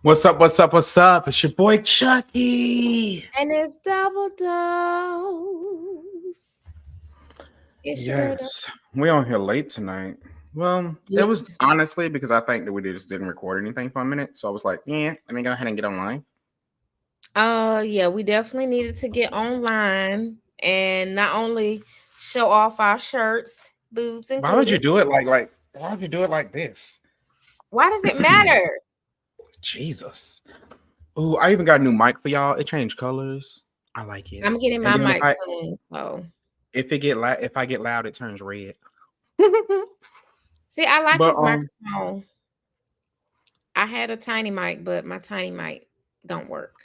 What's up? What's up? What's up? It's your boy Chucky. And it's double dose. Yes, we on here late tonight. Well, it was honestly because I think that we just didn't record anything for a minute, so I was like, yeah, let me go ahead and get online. Yeah, we definitely needed to get online and not only show off our shirts, boobs included. Why would you do it like? Why would you do it like this? Why does it matter? Jesus. Ooh, I even got a new mic for y'all. It changed colors. I like it. I'm getting my mic soon. So if I get loud, it turns red. See, I like this microphone. I had a tiny mic, but my tiny mic don't work.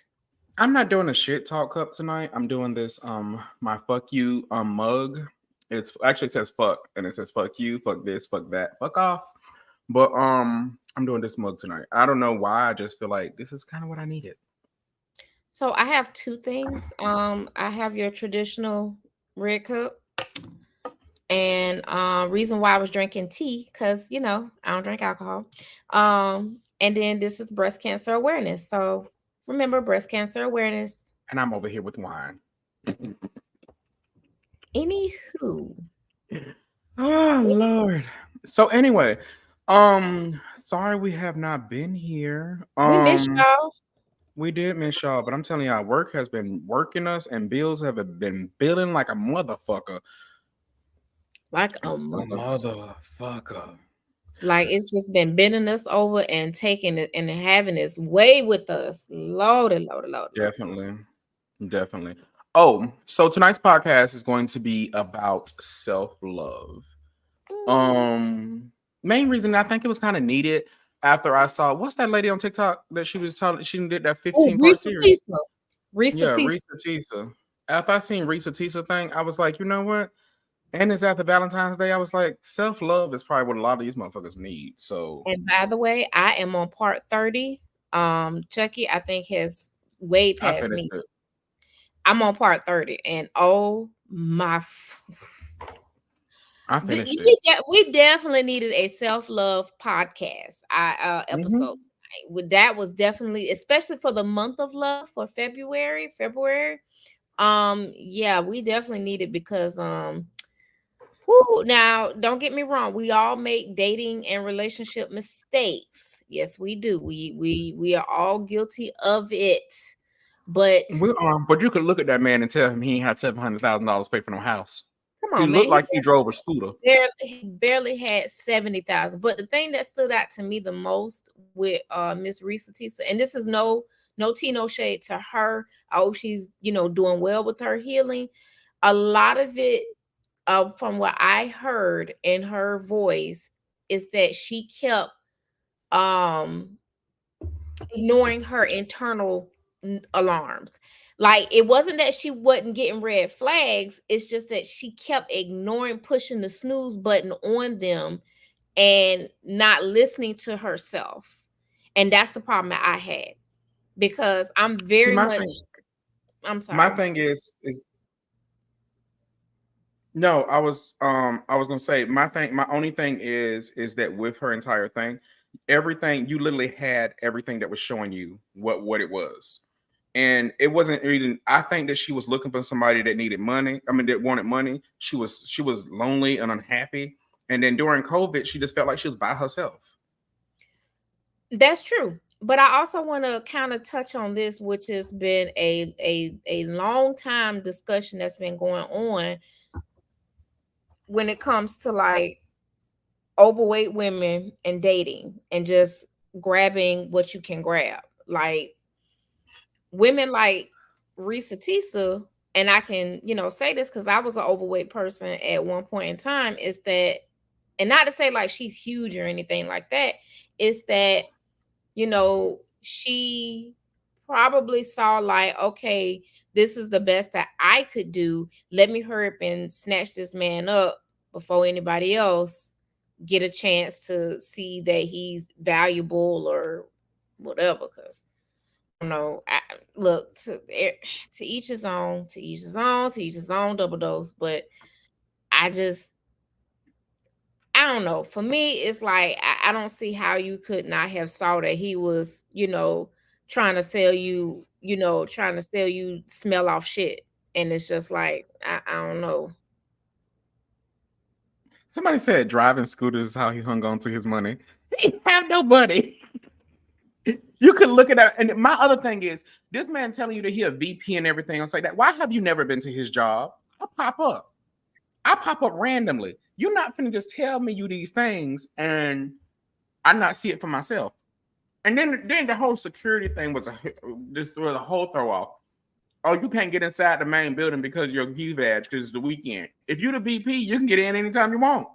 I'm not doing a shit talk cup tonight. I'm doing this my fuck you mug. It's actually, it says fuck, and it says fuck you, fuck this, fuck that, fuck off. But I'm doing this mug tonight. I don't know why. I just feel like this is kind of what I needed. So I have two things. I have your traditional red cup. And reason why I was drinking tea, because I don't drink alcohol. And then this is breast cancer awareness. So remember, breast cancer awareness. And I'm over here with wine. Anywho. Oh Lord. So anyway, sorry we have not been here. We missed y'all. We did miss y'all, but I'm telling y'all, work has been working us and bills have been billing like a motherfucker. Like a motherfucker. Like it's just been bending us over and taking it and having its way with us. Loaded. Definitely. Oh, so tonight's podcast is going to be about self-love. Main reason I think it was kind of needed after I saw, what's that lady on TikTok that she was telling, she did that 15-part series. Risa Tisa. After I seen Risa Tisa thing, I was like, you know what? And it's after Valentine's Day. I was like, self-love is probably what a lot of these motherfuckers need. So, and by the way, I am on part 30. Chucky, I think, has way past me. I'm on part 30, and oh my! I finished it. We definitely needed a self-love podcast episode tonight. That was definitely, especially for the month of love for February. Yeah, we definitely need it because now don't get me wrong, we all make dating and relationship mistakes. Yes, we do. We are all guilty of it. But you could look at that man and tell him he had $700,000 paid for no house. Come on, he looked like he drove a scooter. He barely had 70,000. But the thing that stood out to me the most with Miss Risa Tisa, and this is no tea, no shade to her. I hope she's doing well with her healing. A lot of it, from what I heard in her voice, is that she kept ignoring her internal alarms. Like, it wasn't that she wasn't getting red flags, it's just that she kept ignoring, pushing the snooze button on them and not listening to herself. And that's the problem that I had, because I'm very much I'm sorry. My thing is no, I was gonna say my only thing is that with her entire thing, everything, you literally had everything that was showing you what it was. And it wasn't even, I think that she was looking for somebody that needed money. I mean, that wanted money. She was lonely and unhappy. And then during COVID, she just felt like she was by herself. That's true. But I also want to kind of touch on this, which has been a long time discussion that's been going on when it comes to like overweight women and dating and just grabbing what you can grab. Like, women like Risa Tisa, and I can, say this because I was an overweight person at one point in time, is that, and not to say like she's huge or anything like that, is that, she probably saw like, okay, this is the best that I could do. Let me hurry up and snatch this man up before anybody else get a chance to see that he's valuable or whatever. Because look, to each his own, to each his own, to each his own, double dose. But I just, I don't know. For me, it's like I don't see how you could not have saw that he was, trying to sell you, trying to sell you smell off shit. And it's just like, I don't know. Somebody said driving scooters is how he hung on to his money. He didn't have no money. You could look at that. And my other thing is, this man telling you that he a VP and everything else like that. Why have you never been to his job? I pop up randomly. You're not finna just tell me you these things and I not see it for myself. And then the whole security thing was a whole throw off. Oh, you can't get inside the main building because your Q badge because it's the weekend. If you're the VP, you can get in anytime you want.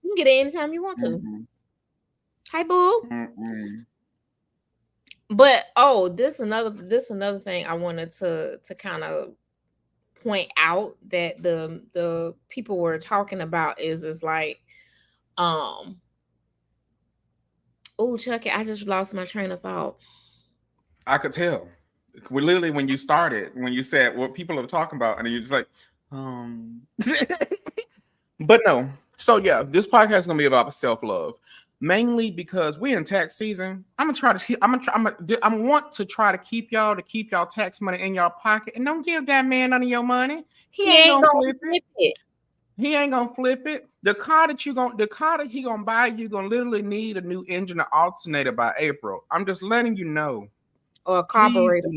You can get in anytime you want to. Mm-hmm. Hi, boo. Mm-hmm. But this another thing I wanted to kind of point out that the people were talking about is like, oh, Chucky, I just lost my train of thought. I could tell. We literally, when you started, when you said what people are talking about, and you're just like, but no. So yeah, this podcast is gonna be about self-love, mainly because we're in tax season. I want to try to keep y'all tax money in y'all pocket, and don't give that man none of your money. He ain't gonna flip it. He ain't gonna flip it. The car that he gonna buy, you gonna literally need a new engine or alternator by April. I'm just letting you know. Or a carburetor.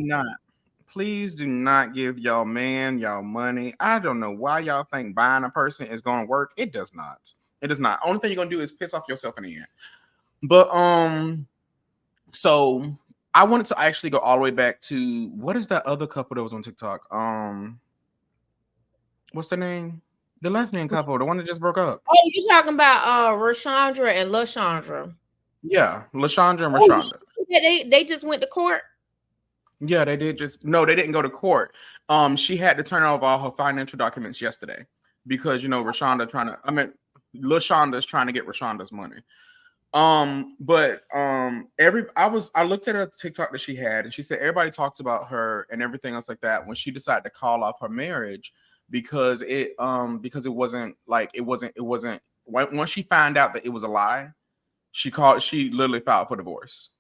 Please do not give y'all money. I don't know why y'all think buying a person is going to work. It does not. It does not. Only thing you're going to do is piss off yourself in the end. But so I wanted to actually go all the way back to, what is that other couple that was on TikTok? What's the name? The lesbian couple, the one that just broke up. Oh, you talking about Rashandra and LaShandra? Yeah, LaShandra and Rashonda. They just went to court. Yeah, they did. They didn't go to court. She had to turn over all her financial documents yesterday because LaShonda is trying to get Rashonda's money. I looked at her TikTok that she had, and she said everybody talks about her and everything else like that when she decided to call off her marriage because it wasn't once she found out that it was a lie, she literally filed for divorce.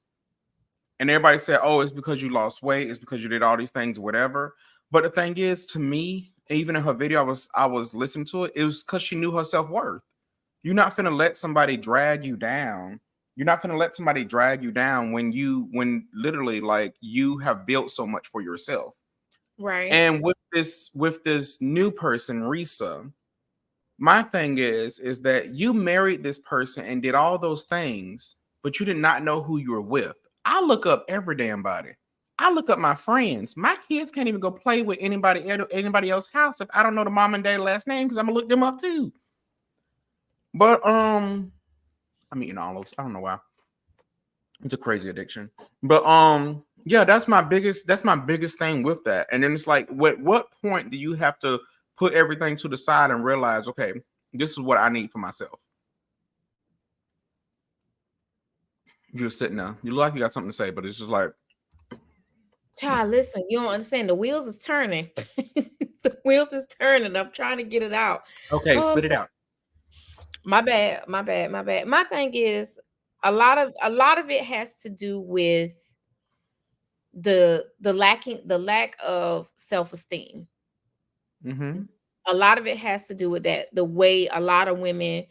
And everybody said, oh, it's because you lost weight. It's because you did all these things, whatever. But the thing is, to me, even in her video, I was listening to it. It was because she knew her self-worth. You're not finna let somebody drag you down. You're not finna let somebody drag you down when literally like you have built so much for yourself. Right. And with this new person, Risa, my thing is that you married this person and did all those things, but you did not know who you were with. I look up every damn body. I look up my friends. My kids can't even go play with anybody else's house if I don't know the mom and dad last name because I'm gonna look them up too. But I'm eating all those. I don't know why. It's a crazy addiction. But yeah, that's my biggest thing with that. And then it's like, what point do you have to put everything to the side and realize, okay, this is what I need for myself? You're just sitting there. You look like you got something to say, but it's just like, child, listen, you don't understand. The wheels is turning. The wheels is turning. I'm trying to get it out. Okay, spit it out. My bad. My thing is a lot of it has to do with the lack of self-esteem. Mm-hmm. A lot of it has to do with that. The way a lot of way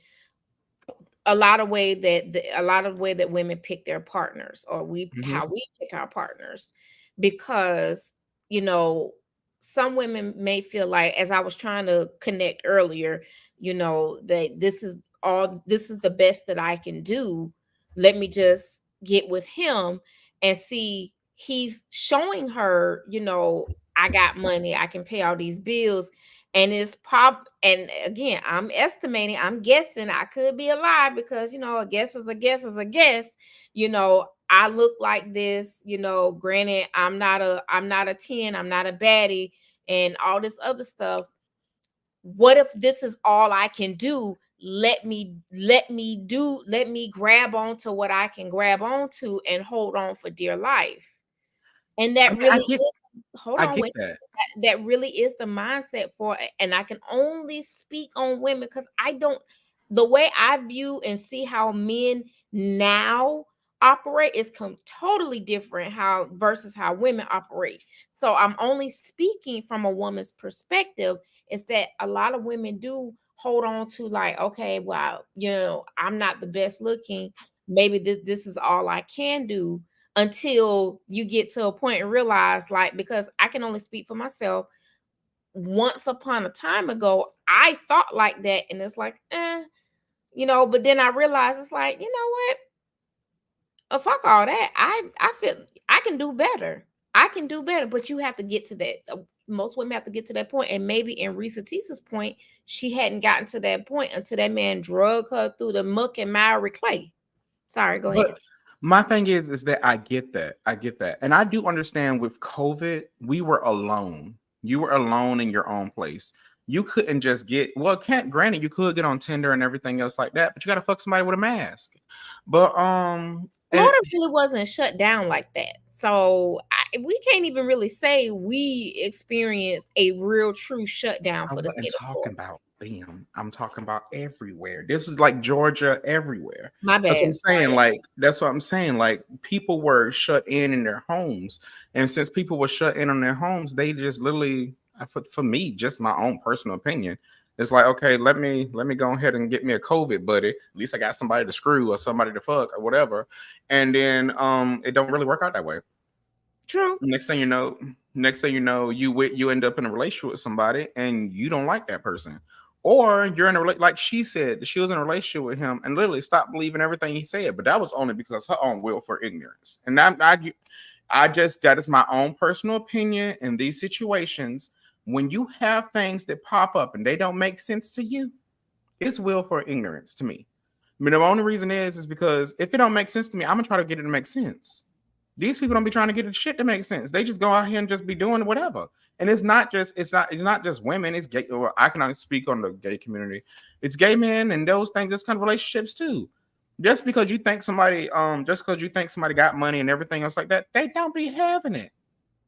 that women pick their partners, or how we pick our partners, because some women may feel like, as I was trying to connect earlier, that this is the best that I can do. Let me just get with him and see. He's showing her, I got money, I can pay all these bills. And and again, I'm estimating, I'm guessing, I could be a lie because a guess is a guess is a guess. I look like this, granted, I'm not a 10, I'm not a baddie, and all this other stuff. What if this is all I can do? Let me grab onto what I can grab onto and hold on for dear life. And I that mean, really is, hold I on, get wait. that. That really is the mindset for, and I can only speak on women because the way I view and see how men now operate is totally different how versus how women operate. So I'm only speaking from a woman's perspective, is that a lot of women do hold on to, like, okay, well, I'm not the best looking, maybe this is all I can do, until you get to a point and realize, like, because I can only speak for myself. Once upon a time ago, I thought like that, and it's like, but then I realized it's like, you know what? Fuck all that. I feel I can do better. I can do better, but you have to get to that. Most women have to get to that point, and maybe in Risa Tisa's point, she hadn't gotten to that point until that man drug her through the muck and miry clay. Sorry, go ahead. But my thing is that I get that. I get that. And I do understand with COVID, we were alone. You were alone in your own place. You couldn't just can't granted you could get on Tinder and everything else like that, but you gotta fuck somebody with a mask. But and Florida really wasn't shut down like that. So we can't even really say we experienced a real true shutdown I for the wasn't state of talking Florida. about them. I'm talking about everywhere. This is like Georgia everywhere. My That's what I'm bad. saying. Like, that's what I'm saying. Like, people were shut in their homes. And since people were shut in on their homes, they just literally, for me, just my own personal opinion, it's like, okay, let me go ahead and get me a COVID buddy. At least I got somebody to screw or somebody to fuck or whatever. And then it don't really work out that way. True. Next thing you know, you end up in a relationship with somebody and you don't like that person, or you're in a like she said she was in a relationship with him and literally stopped believing everything he said, but that was only because her own will for ignorance. And I just that is my own personal opinion in these situations. When you have things that pop up and they don't make sense to you, it's will for ignorance to me. I mean, the only reason is because if it don't make sense to me, I'm gonna try to get it to make sense. These people don't be trying to get the shit to make sense. They just go out here and just be doing whatever. And it's not just women. It's gay. Or I can only speak on the gay community. It's gay men and those things. Those kind of relationships too. Just because you think somebody got money and everything else like that, they don't be having it.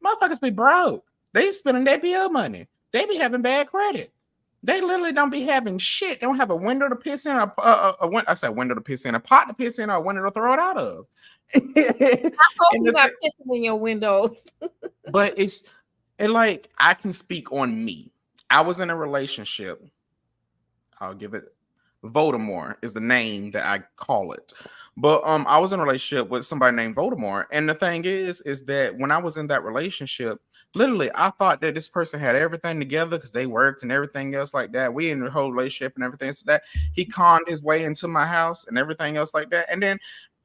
Motherfuckers be broke. They spending their bill money. They be having bad credit. They literally don't be having shit. They don't have a window to piss in, I said window to piss in, a pot to piss in, or a window to throw it out of. and I hope you got the, pissing in your windows. but like I can speak on me. I was in a relationship. I'll give it Voldemort is the name that I call it. But I was in a relationship with somebody named Voldemort. And the thing is that when I was in that relationship, literally I thought that this person had everything together because they worked and everything else like that. We in the whole relationship and everything. So that he conned his way into my house and everything else like that. And then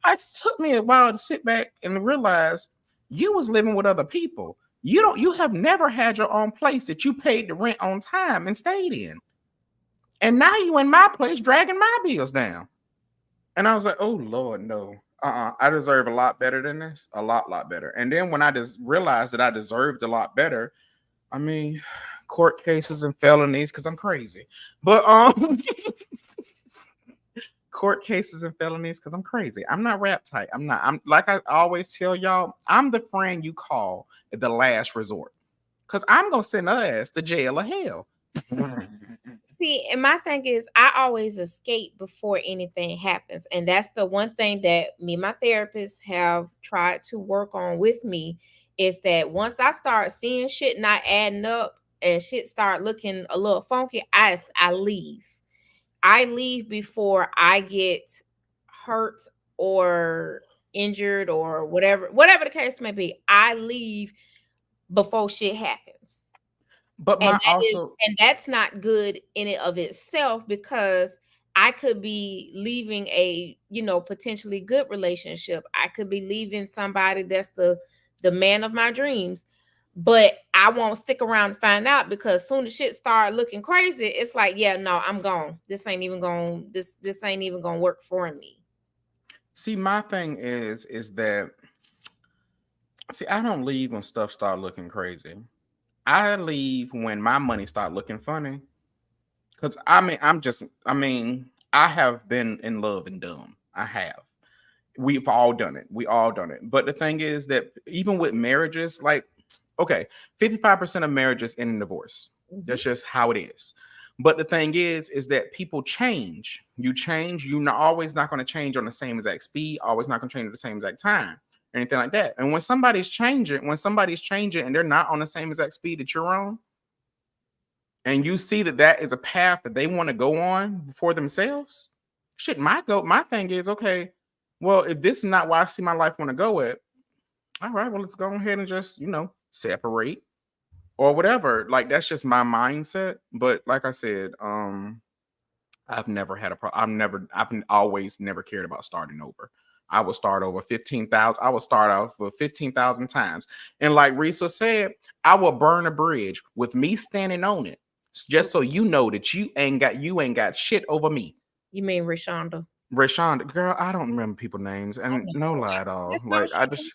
it took me a while to sit back and realize you was living with other people. You have never had your own place that you paid the rent on time and stayed in. And now you in my place dragging my bills down. And I was like, oh Lord, no. I deserve a lot better than this. A lot better. And then when I just realized that I deserved a lot better, I mean, court cases and felonies, because I'm crazy. But court cases and felonies, because I'm crazy. I'm not rap tight. I'm like I always tell y'all, I'm the friend you call at the last resort. Because I'm gonna send her ass to jail or hell. See, and my thing is, I always escape before anything happens. And that's the one thing that me and my therapist have tried to work on with me, is that once I start seeing shit not adding up and shit start looking a little funky, I leave. I leave before I get hurt or injured or whatever the case may be. I leave before shit happens. But And my also that's not good in it of itself, because I could be leaving a, potentially good relationship. I could be leaving somebody that's the man of my dreams but I won't stick around to find out, because soon as shit start looking crazy, it's like, yeah, no, I'm gone. This ain't even gonna work for me. See, my thing is that, see, I don't leave when stuff start looking crazy. I leave when my money start looking funny. Because I mean, I have been in love and dumb. I have. We've all done it. We all done it. But the thing is that even with marriages, like, okay, 55% of marriages end in divorce. That's just how it is. But the thing is that people change. You change. You're not always not going to change on the same exact speed. Always not going to change at the same exact time, anything like that. And when somebody's changing and they're not on the same exact speed that you're on, and you see that that is a path that they want to go on for themselves, shit, my thing is, okay, well, if this is not where I see my life want to go at, all right, well, let's go ahead and just, separate or whatever. Like, that's just my mindset. But like I said, I've never had a problem. I've always never cared about starting over. I will start over 15,000. I will start off with 15,000 times. And like Risa said, I will burn a bridge with me standing on it, just so you know that you ain't got shit over me. You mean Rashonda? Rashonda, girl, I don't remember people's names, and no lie at all. That's Like, I just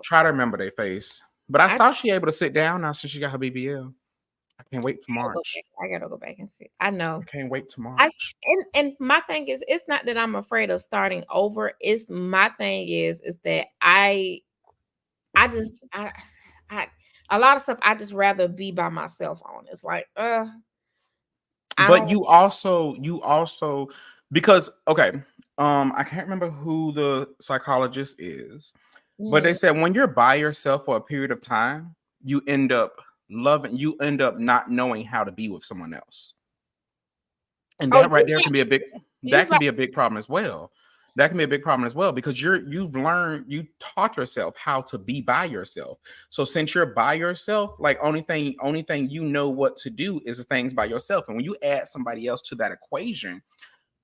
try to remember their face. But I saw she able to sit down now since she got her BBL. I can't wait for March. I gotta go back and see. I know. I can't wait to March. And my thing is, it's not that I'm afraid of starting over. It's my thing is that I a lot of stuff I just rather be by myself on. It's like, but you also because, okay, I can't remember who the psychologist is, but they said when you're by yourself for a period of time, you end up not knowing how to be with someone else. And that right there can be a big problem as well. That can be a big problem as well, because you taught yourself how to be by yourself. So since you're by yourself, like only thing you know what to do is the things by yourself. And when you add somebody else to that equation,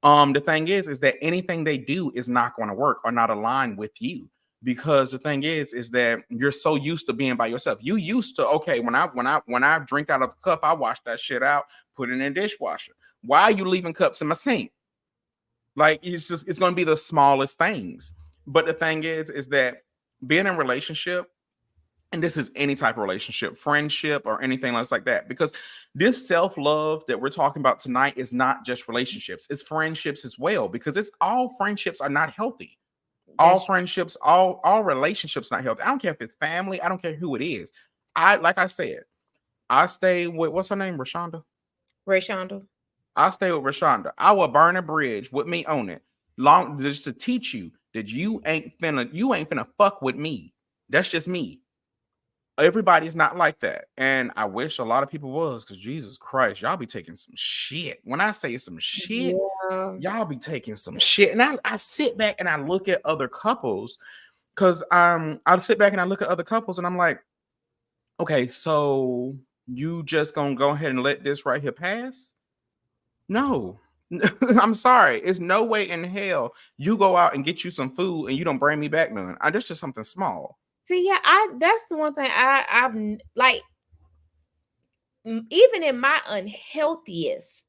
the thing is that anything they do is not going to work or not align with you. Because the thing is that you're so used to being by yourself. You used to, okay, when I drink out of a cup, I wash that shit out, put it in a dishwasher. Why are you leaving cups in my sink? Like, it's going to be the smallest things. But the thing is that being in a relationship, and this is any type of relationship, friendship, or anything else like that, because this self-love that we're talking about tonight is not just relationships, it's friendships as well, because it's all friendships are not healthy. All friendships, all relationships not healthy. I don't care if it's family, I don't care who it is. Like I said, I stay with, what's her name? Rashonda. I stay with Rashonda. I will burn a bridge with me on it, long just to teach you that you ain't finna fuck with me. That's just me. Everybody's not like that, and I wish a lot of people was, because Jesus Christ, y'all be taking some shit. When I say some shit, y'all be taking some shit. And I sit back and I look at other couples, because I sit back and I look at other couples, and I'm like, okay, so you just gonna go ahead and let this right here pass? No. I'm sorry. It's no way in hell you go out and get you some food and you don't bring me back none. That's just something small. See, yeah, that's the one thing I've like, even in my unhealthiest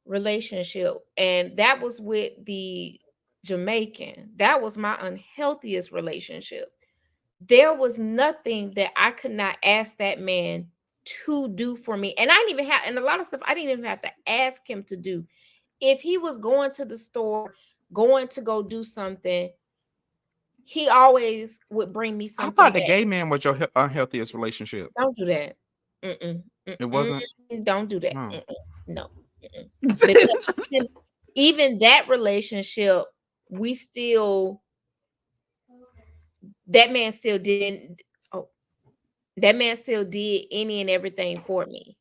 relationship, and that was with the Jamaican. That was my unhealthiest relationship. There was nothing that I could not ask that man to do for me. And I didn't even have, and a lot of stuff I didn't even have to ask him to do. If he was going to the store, going to go do something, he always would bring me something. I thought the gay man was your unhealthiest relationship. Don't do that. It wasn't? Don't do that. No. Because even that relationship, that man still did any and everything for me.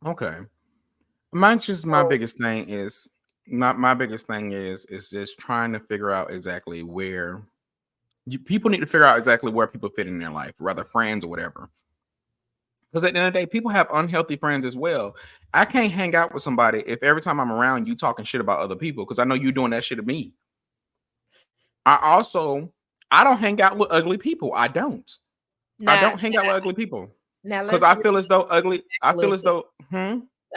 Okay. My biggest thing is just trying to figure out exactly where people need to figure out exactly where people fit in their life, rather friends or whatever. Because at the end of the day, people have unhealthy friends as well. I can't hang out with somebody if every time I'm around you talking shit about other people, because I know you're doing that shit to me. I don't hang out with ugly people. I don't Now, hang out with ugly people now because let's I reel feel as though ugly. it back I a feel little as bit. though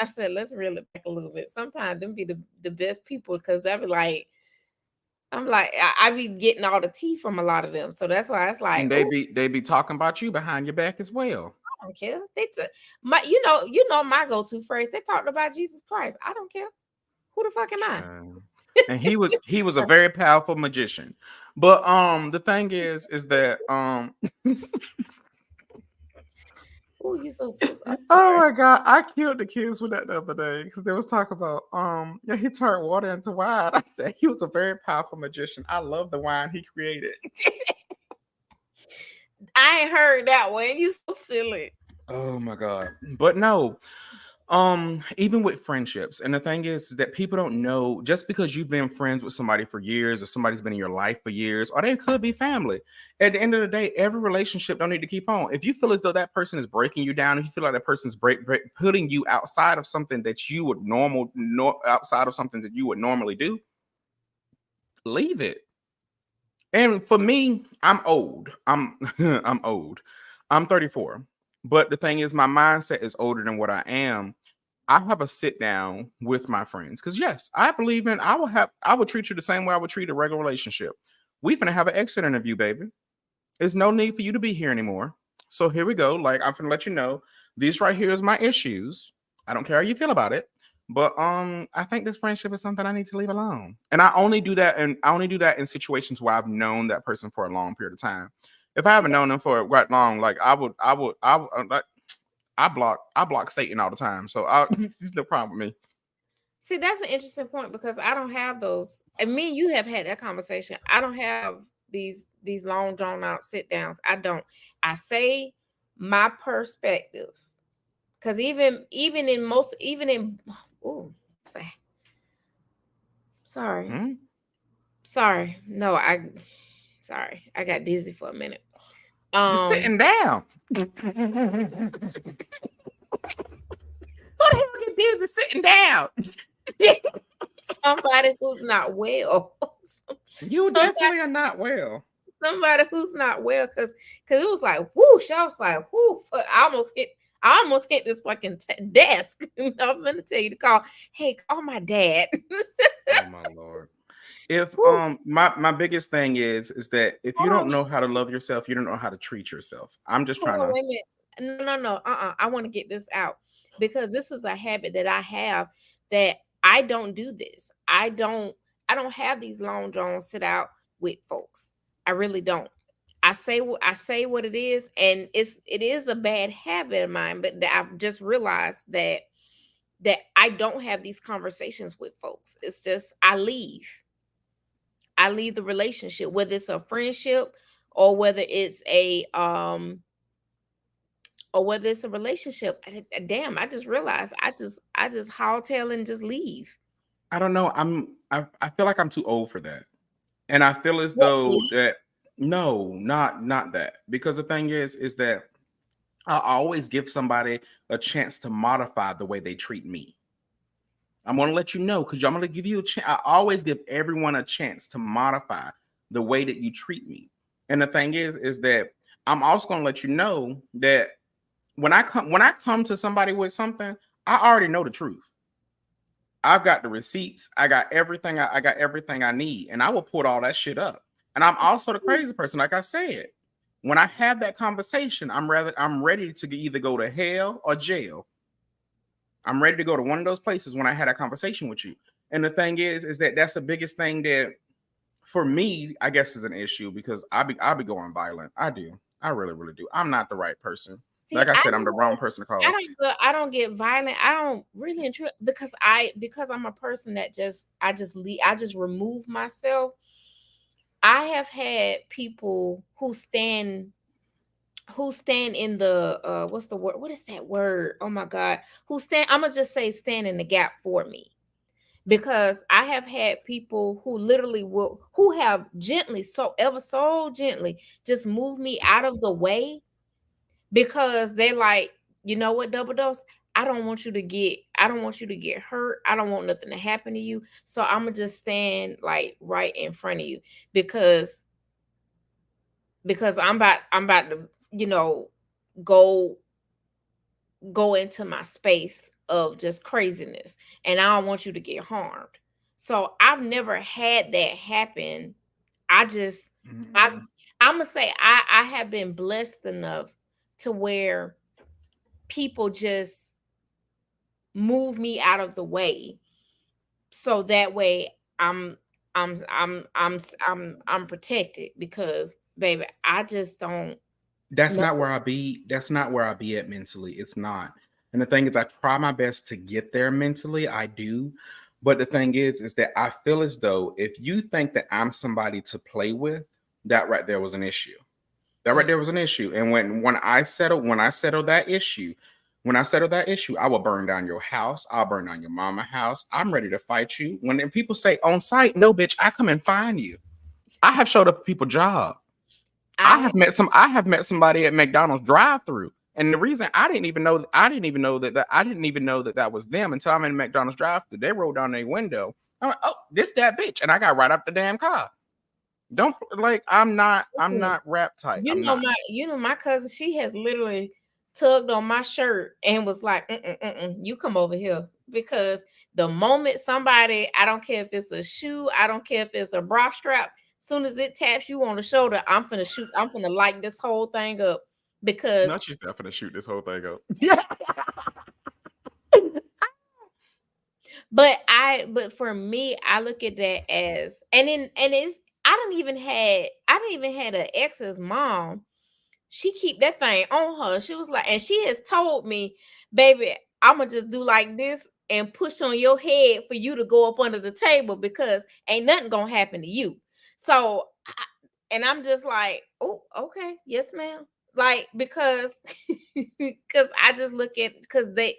I said, let's reel it back a little bit. Sometimes them be the best people because they be like, I'm like, I be getting all the tea from a lot of them. So that's why it's like, and oh, they be talking about you behind your back as well. I don't care. They my, my go-to phrase. They talked about Jesus Christ. I don't care. Who the fuck am I? And he was a very powerful magician. But the thing is that Oh, you so silly. I'm oh sorry. my god, I killed the kids with that the other day because they was talking about yeah, he turned water into wine. I said he was a very powerful magician. I love the wine he created. I ain't heard that one. You so silly. Oh my god. But no, even with friendships, and the thing is that people don't know just because you've been friends with somebody for years or somebody's been in your life for years, or they could be family. At the end of the day, every relationship don't need to keep on. If you feel as though that person is breaking you down, if you feel like that person's putting you outside of something that you would outside of something that you would normally do, leave it. And for me, I'm old. I'm old. I'm 34. But the thing is, my mindset is older than what I am. I have a sit down with my friends because yes, I believe in I will treat you the same way I would treat a regular relationship. We finna have an exit interview, baby. There's no need for you to be here anymore. So here we go. Like I'm finna let you know. These right here is my issues. I don't care how you feel about it. But I think this friendship is something I need to leave alone. And I only do that in situations where I've known that person for a long period of time. If I haven't known them for quite long, like like I block Satan all the time. So no problem with me. See, that's an interesting point because I don't have those. And me and you have had that conversation. I don't have these long drawn out sit downs. I don't. I say my perspective because even in oh sorry Hmm? sorry no I sorry I got dizzy for a minute. You're Um, sitting down. Who the hell get busy sitting down? somebody who's not well. You somebody definitely are not well. somebody who's not well because it was like whoosh. I was like whoo. I almost hit this fucking desk. I'm gonna tell you to call. Hey, call my dad. Oh my lord. If Woo. my biggest thing is that if you Hold don't on, know how to love yourself, you don't know how to treat yourself. I'm just hold trying on, to wait a minute. No, no, no. I want to get this out because this is a habit that I have that I don't do this. I don't have these long drawn sit out with folks. I really don't. I say what it is, and it is a bad habit of mine, but that I've just realized that I don't have these conversations with folks. It's just I leave the relationship, whether it's a friendship or whether it's a relationship. Damn, I just realized I just haul tail and just leave. I don't know. I feel like I'm too old for that. And I feel as What to though leave? that no, not that. Because the thing is that I always give somebody a chance to modify the way they treat me. I'm going to let you know because I'm going to give you a chance. I always give everyone a chance to modify the way that you treat me. And the thing is that I'm also going to let you know that when I come to somebody with something, I already know the truth. I've got the receipts. I got everything. I got everything I need, and I will put all that shit up. And I'm also the crazy person, like I said. When I have that conversation, I'm ready to either go to hell or jail. I'm ready to go to one of those places when I had a conversation with you. And the thing is that that's the biggest thing that for me, I guess, is an issue because I be going violent. I do. I really, really do. I'm not the right person. See, Like I I said, I'm the don't wrong person to call. I don't get violent. I don't really because I'm a person that I just remove myself. I have had people who stand in the what's the word? What is that word? Oh my god. I'm gonna just say stand in the gap for me. Because I have had people who literally who have gently, so ever so gently, just move me out of the way because they're like, you know what, double dose. I don't want you to get hurt. I don't want nothing to happen to you. So I'm gonna just stand like right in front of you because I'm about to, go into my space of just craziness, and I don't want you to get harmed. So I've never had that happen. I just I've I'm gonna say I have been blessed enough to where people just move me out of the way, so that way I'm protected, because baby, I just don't That's know. not where I be. That's not where I be at mentally. It's not. And the thing is, I try my best to get there mentally. I do. But the thing is that I feel as though if you think that I'm somebody to play with, that right there was an issue. That right Mm. there was an issue. And when I settle that issue, I will burn down your house. I'll burn down your mama house. I'm ready to fight you. When then people say on site, no, bitch, I come and find you. I have showed up at people's job. I I have met somebody at McDonald's drive-through. And the reason I didn't even know that was them until I'm in McDonald's drive-through. They rolled down their window. I'm like, oh, this that bitch. And I got right up the damn car. Don't like I'm not rap type. I'm not. my cousin, she has literally tugged on my shirt and was like, you come over here. Because the moment somebody, I don't care if it's a shoe, I don't care if it's a bra strap, soon as it taps you on the shoulder, I'm finna light this whole thing up. Because Not yourself gonna shoot this whole thing up. Yeah. but for me, I look at that as, and it's, I didn't even had an ex's mom. She keep that thing on her. She was like, and she has told me, baby, I'ma just do like this and push on your head for you to go up under the table, because ain't nothing gonna happen to you. So and I'm just like, oh, okay, yes, ma'am. Like, because because I just look at, because they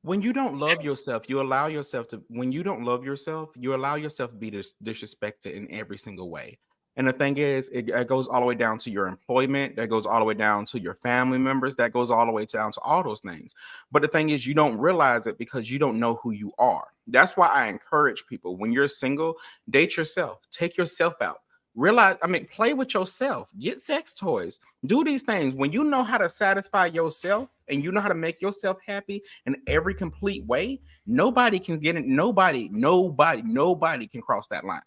When you don't love yourself, you allow yourself to. When you don't love yourself, you allow yourself to be disrespected in every single way. And the thing is, it goes all the way down to your employment. That goes all the way down to your family members. That goes all the way down to all those things. But the thing is, you don't realize it because you don't know who you are. That's why I encourage people: when you're single, date yourself, take yourself out. Play with yourself, get sex toys, do these things. When you know how to satisfy yourself and you know how to make yourself happy in every complete way, nobody can get it. Nobody can cross that line.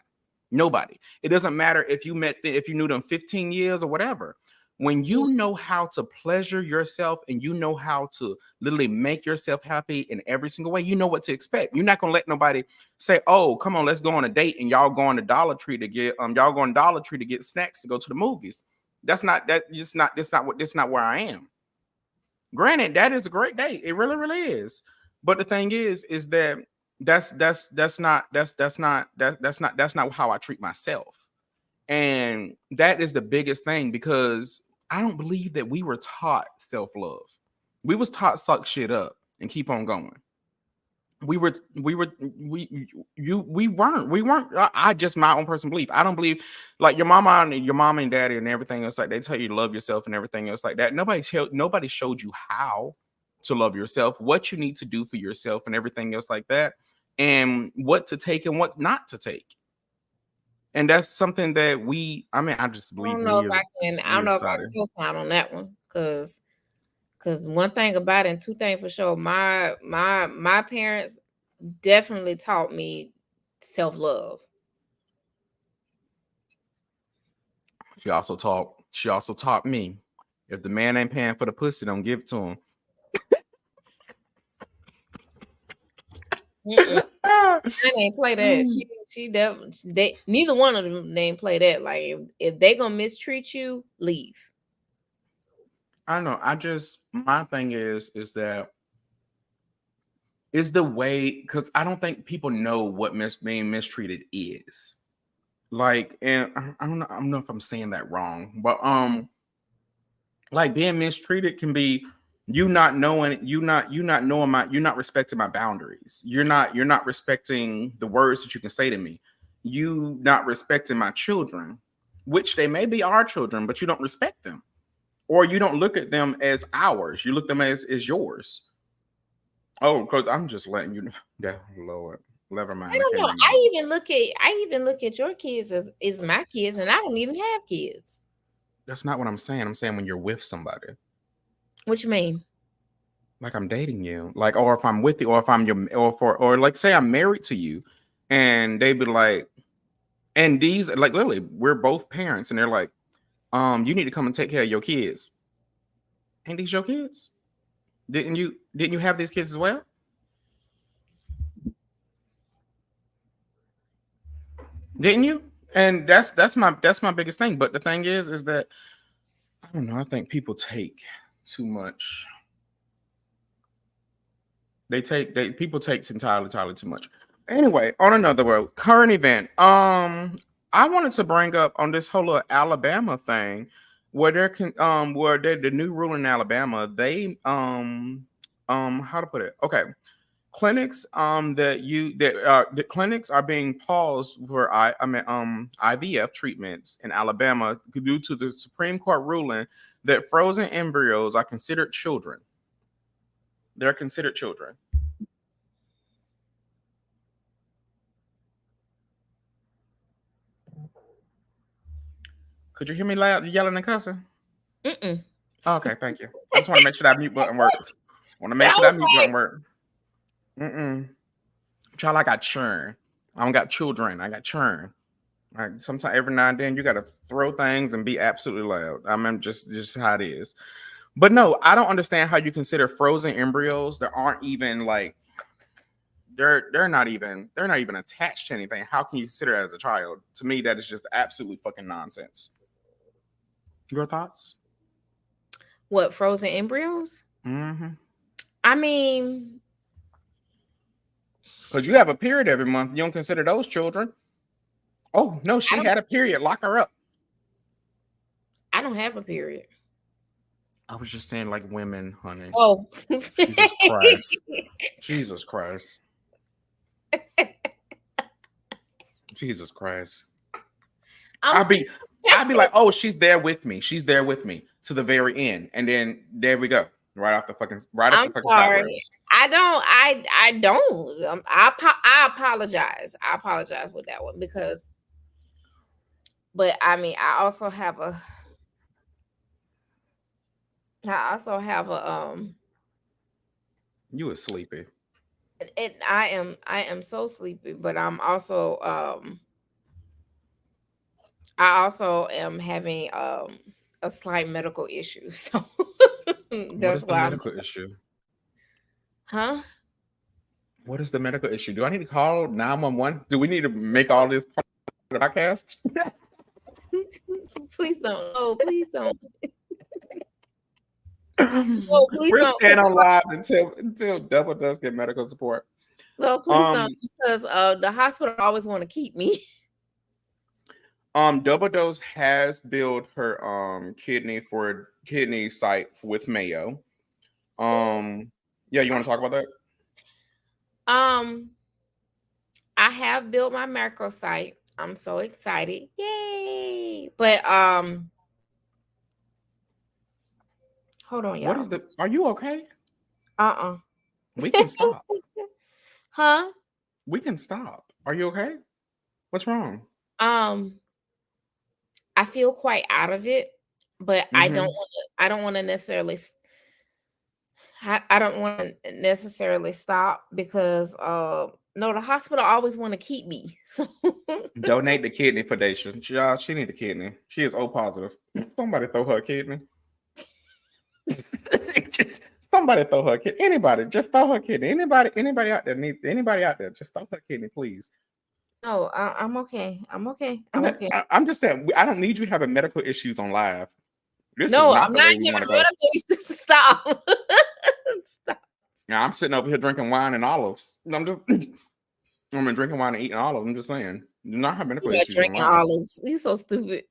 Nobody. It doesn't matter if if you knew them 15 years or whatever. When you know how to pleasure yourself and you know how to literally make yourself happy in every single way, you know what to expect. You're not gonna let nobody say, "Oh, come on, let's go on a date," and y'all go on to Dollar Tree to get snacks to go to the movies. That's not that. That's not where I am. Granted, that is a great date. It really, really is. But the thing is that that's not how I treat myself. And that is the biggest thing, because I don't believe that we were taught self-love. We was taught suck shit up and keep on going. We weren't. I just, my own personal belief. I don't believe like your mama and daddy and everything else, like they tell you to love yourself and everything else like that. Nobody showed you how to love yourself, what you need to do for yourself and everything else like that, and what to take and what not to take. And that's something that I just I believe don't know me if as I a can. I me don't as know a if I society. can co-sign on that one, because one thing about it, and two things for sure. My parents definitely taught me self-love. She also taught me, if the man ain't paying for the pussy, don't give it to him. I didn't play that. She definitely, neither one of them didn't play that. Like, if they gonna mistreat you, leave. I don't know. My thing is that is the way, because I don't think people know what being mistreated is. Like, and I don't know if I'm saying that wrong, but like being mistreated can be you not knowing, you're not respecting my boundaries. You're not respecting the words that you can say to me. You not respecting my children, which they may be our children, but you don't respect them. or you don't look at them as ours. You look at them as yours. Oh, because I'm just letting you know. Yeah, Lord. Never mind. I I don't can't know. remember. I even look at your kids as my kids, and I don't even have kids. That's not what I'm saying. I'm saying when you're with somebody. What you mean? Like I'm dating you. Like, or if I'm with you, or if I'm your or like say I'm married to you, and they be like, and these like literally, we're both parents, and they're like, you need to come and take care of your kids. Ain't these your kids? Didn't you have these kids as well? Didn't you? And that's my biggest thing. But the thing is that I don't know. I think people take too much. People take entirely too much. Anyway, on another word, current event. I wanted to bring up on this whole Alabama thing, where the new rule in Alabama, they how to put it? Okay, clinics the clinics are being paused for IVF treatments in Alabama due to the Supreme Court ruling that frozen embryos are considered children. They're considered children. Could you hear me loud yelling and cussing? Mm-mm. Okay, thank you. I just want to make sure that mute button works. Want to make I sure was that mute button works. Child, I got churn. I don't got children. I got churn. Like sometimes every now and then you gotta throw things and be absolutely loud. I mean, just how it is. But no, I don't understand how you consider frozen embryos that aren't even like they're not even attached to anything. How can you consider that as a child? To me, that is just absolutely fucking nonsense. Your thoughts? What, frozen embryos? Mm-hmm. I mean, Because you have a period every month, you don't consider those children. Oh no, I she don't had a period. Lock her up. I don't have a period. I was just saying, like women, honey. Oh. Jesus Christ. Jesus Christ. Jesus Christ. I'd be like, oh, she's there with me. She's there with me to the very end. And then there we go. Right off the fucking I'm fucking sorry. sideways. I don't. I apologize. I apologize with that one because, but I mean, I also have a You were sleepy. and I am so sleepy, but I also am having a slight medical issue. So What that's is the why I'm medical issue? huh? What is the medical issue? Do I need to call 911? Do we need to make all this part of the podcast? Please don't. Oh, please don't. Oh, please We're don't. staying on live until Double does get medical support. No, please don't, because the hospital always want to keep me. Double Dose has billed her kidney site with Mayo. Yeah, you want to talk about that? I have built my macro site. I'm so excited. Yay. But hold on, y'all. Are you okay? Uh-uh. We can stop. Huh? We can stop. Are you okay? What's wrong? I feel quite out of it, but I don't want to necessarily I don't want to necessarily stop because no, the hospital always want to keep me. So Donate the kidney foundation. She need a kidney. She is O positive. Somebody throw her a kidney. Just somebody throw her a kidney. Anybody, just throw her a kidney. Anybody out there, just throw her a kidney, please. No, I'm okay. I'm okay. I'm okay. I'm just saying, I don't need you having medical issues on live. This No, is not I'm the not way we giving want to go. medical issues. Stop. Stop. Now I'm sitting over here drinking wine and olives. I'm drinking wine and eating olives. I'm just saying, do not have medical issues on Drinking live. olives. You're so stupid.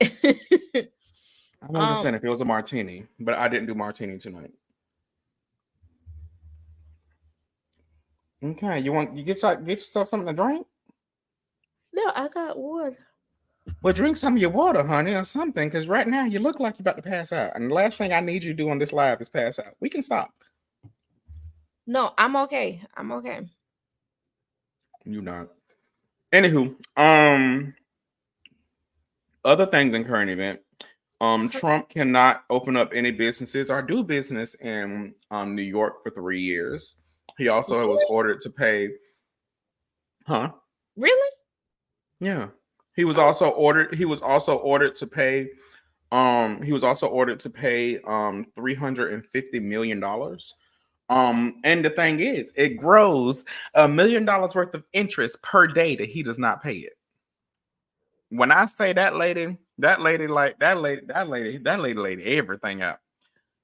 I'm just saying if it was a martini, but I didn't do martini tonight. Okay, you get yourself something to drink? No, I got water. Well, drink some of your water, honey, or something, because right now you look like you're about to pass out. And the last thing I need you to do on this live is pass out. We can stop. No, I'm okay. I'm okay. You not. Anywho, other things in current event. Trump cannot open up any businesses or do business in New York for 3 years. He also was Really? ordered to pay. Huh? Really? Yeah. He was Oh, also ordered. He was also ordered to pay. He was also ordered to pay $350 million. And the thing is, it grows $1 million worth of interest per day that he does not pay it. When I say that lady laid everything out.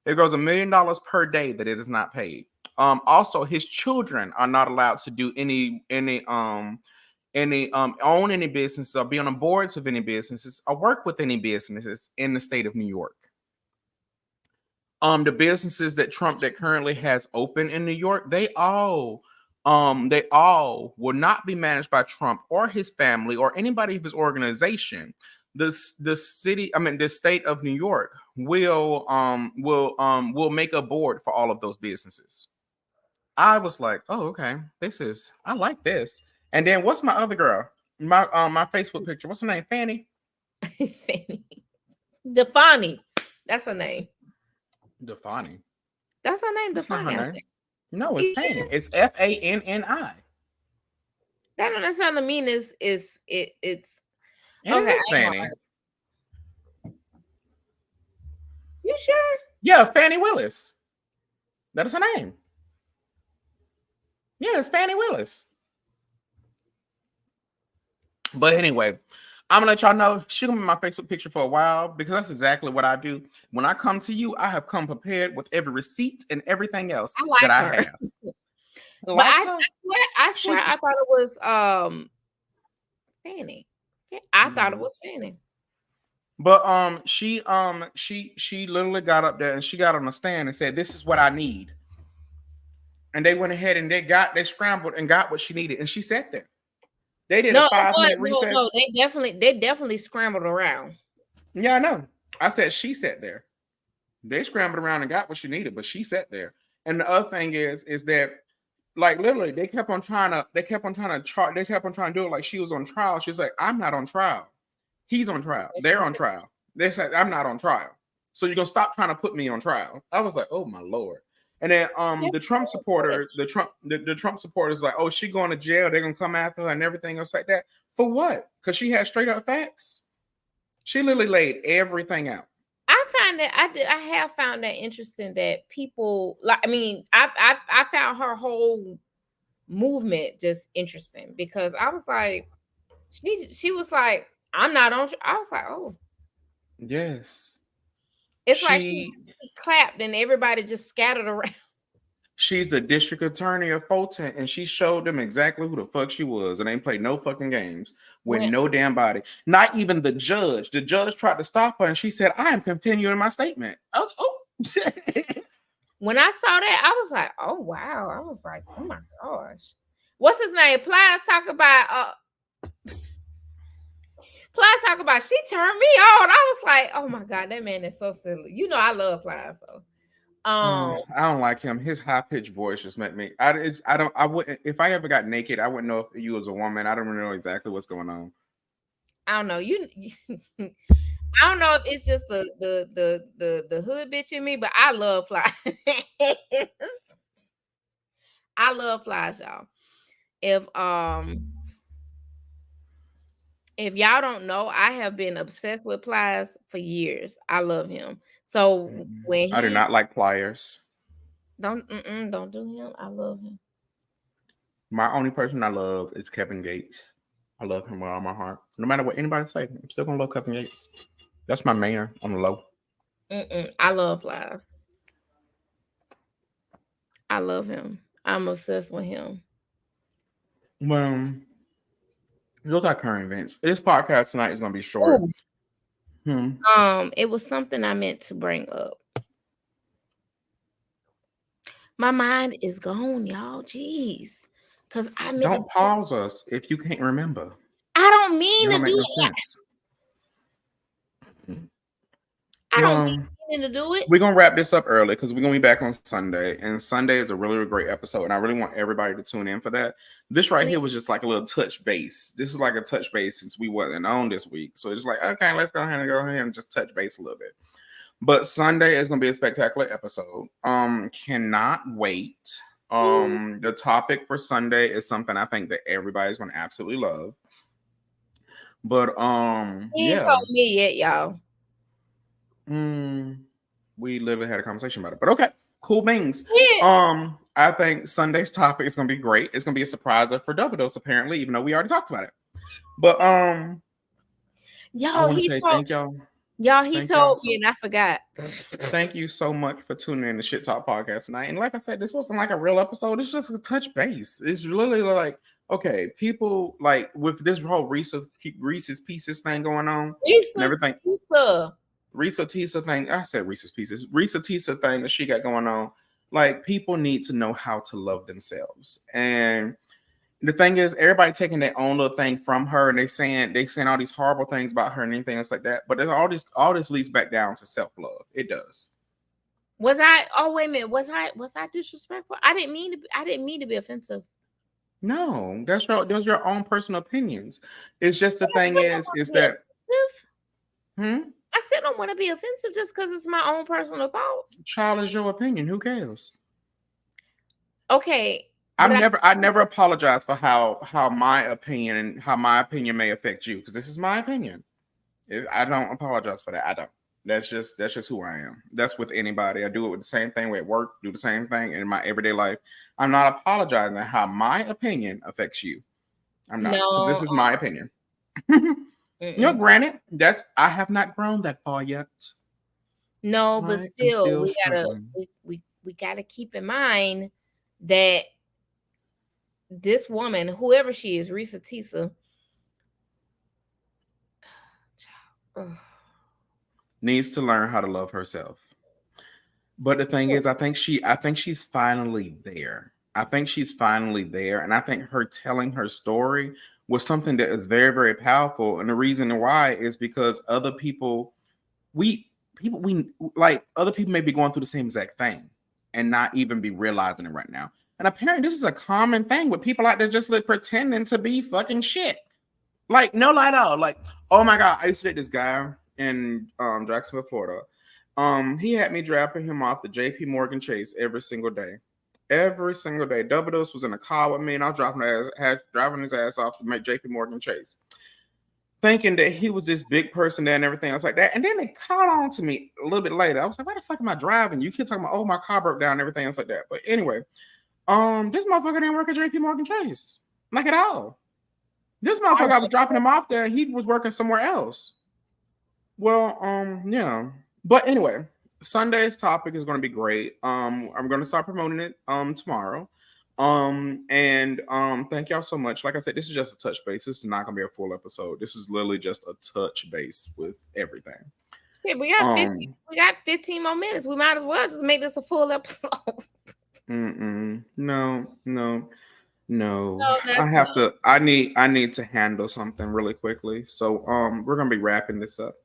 It goes $1 million per day that it is not paid. Also, his children are not allowed to do any own any business or be on the boards of any businesses or work with any businesses in the state of New York. The businesses that Trump that currently has open in New York, they all will not be managed by Trump or his family or anybody of his organization. The state of New York will make a board for all of those businesses. I was like, oh, okay, I like this. And then what's my other girl? My Facebook picture. What's her name? Fanny? Fanny. Defani. That's her name. Defani. That's her name, That's not Defani. her name. No, it's Fanny. Sure? It's Fanni. That don't necessarily mean it's okay. Fanny. You sure? Yeah, Fannie Willis. That is her name. Yeah, it's Fannie Willis. But anyway, I'm gonna let y'all know she's gonna be my Facebook picture for a while because that's exactly what I do. When I come to you, I have come prepared with every receipt and everything else I have. But I swear I thought it was Fanny. I thought it was Fanny. But she literally got up there and she got on the stand and said, "This is what I need." And they went ahead and they scrambled and got what she needed, and she sat there. They did a 5-minute recess. No, they definitely scrambled around. Yeah, I know. I said she sat there. They scrambled around and got what she needed, but she sat there. And the other thing is that like literally they kept on trying to do it like she was on trial. She's like, I'm not on trial. He's on trial. They're on trial. They said I'm not on trial. So you're gonna stop trying to put me on trial. I was like, oh my Lord. And then the Trump supporters like, oh, she going to jail. They're gonna come after her and everything else like that. For what? Because she had straight up facts. She literally laid everything out. I have found that interesting that people like. I mean, I found her whole movement just interesting because I was like, she was like, I'm not on. I was like, oh, yes. It's like she clapped and everybody just scattered around. She's a district attorney of Fulton, and she showed them exactly who the fuck she was, and ain't played no fucking games with no damn body. Not even the judge. The judge tried to stop her, and she said, "I am continuing my statement." I was, oh. When I saw that, I was like, "Oh wow!" I was like, "Oh my gosh, what's his name?" Plies talk about. Plies talk about. She turned me on. I was like, "Oh my god, that man is so silly." You know, I love Plies so. I don't like him. His high-pitched voice just make me. I wouldn't. If I ever got naked, I wouldn't know if you was a woman. I don't really know exactly what's going on. I don't know. I don't know if it's just the hood bitch in me, but I love Flies. I love Flies, y'all. If y'all don't know, I have been obsessed with Plies for years. I love him. So when I do not like pliers. Don't do him. I love him. My only person I love is Kevin Gates. I love him with all my heart. No matter what anybody say, I'm still gonna love Kevin Gates. That's my man on the low. I love Plies. I love him. I'm obsessed with him. Well, those are current events. This podcast tonight is gonna be short. It was something I meant to bring up. My mind is gone, y'all. Jeez. Because don't pause us if you can't remember. I don't mean to do that. I don't Well, need Kenan to do it. we're gonna wrap this up early because we're gonna be back on Sunday, and Sunday is a really, really great episode, and I really want everybody to tune in for that. This right here was just like a little touch base. This is like a touch base since we wasn't on this week, so it's like, okay, let's go ahead and just touch base a little bit. But Sunday is gonna be a spectacular episode. Cannot wait. The topic for Sunday is something I think that everybody's gonna absolutely love. But He ain't told me yet, y'all. We literally had a conversation about it, but okay, cool beans. Yeah. I think Sunday's topic is gonna be great. It's gonna be a surpriser for Double Dose, apparently, even though we already talked about it. But y'all, he told thank y'all. Y'all, he told me, and I forgot. Thank you so much for tuning in to Shit Talk Podcast tonight. And like I said, this wasn't like a real episode. It's just a touch base. It's literally like, okay, people like with this whole Reese's Pieces thing going on and everything. Reesa Teesa thing. I said Reese's Pieces. Reesa Teesa thing that she got going on. Like, people need to know how to love themselves. And the thing is, everybody taking their own little thing from her, and they saying all these horrible things about her and anything else like that. But all this leads back down to self-love. It does. Was I? Oh, wait a minute. Was I disrespectful? I didn't mean to be offensive. No, those are your own personal opinions. It's just the thing is that. I still don't want to be offensive just because it's my own personal thoughts. Child, is your opinion. Who cares? Okay. I never apologize for how my opinion may affect you, because this is my opinion. I don't apologize for that. I don't. That's just who I am. That's with anybody. I do it with the same thing at work, do the same thing in my everyday life. I'm not apologizing for how my opinion affects you. I'm not. No. This is my opinion. Granted, I have not grown that far yet. No, but still we gotta keep in mind that this woman, whoever she is, Reesa Teesa, needs to learn how to love herself. But the thing is, I think she's finally there. I think she's finally there, and I think her telling her story was something that is very, very powerful. And the reason why is because other people may be going through the same exact thing and not even be realizing it right now. And apparently this is a common thing with people out there just like pretending to be fucking shit. Like, no lie at all. Like, oh my God, I used to date this guy in Jacksonville, Florida. He had me dropping him off the JP Morgan Chase every single day. Every single day. Double Dose was in a car with me, and I was driving his ass off to make JP Morgan Chase, thinking that he was this big person there and everything else like that. And then they caught on to me a little bit later. I was like, why the fuck am I driving? You keep talking about, oh, my car broke down and everything else like that. But anyway, this motherfucker didn't work at JP Morgan Chase. Like at all. This motherfucker, I was dropping him off there, he was working somewhere else. Well, yeah. But anyway, Sunday's topic is going to be great. I'm going to start promoting it tomorrow. Thank y'all so much. Like I said, this is just a touch base. This is not going to be a full episode. This is literally just a touch base with everything. Yeah, we got 15 more minutes. We might as well just make this a full episode. No. I need to handle something really quickly. So we're going to be wrapping this up.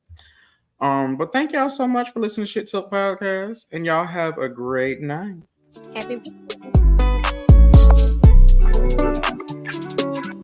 But thank y'all so much for listening to Shit Talk Podcast, and y'all have a great night. Happy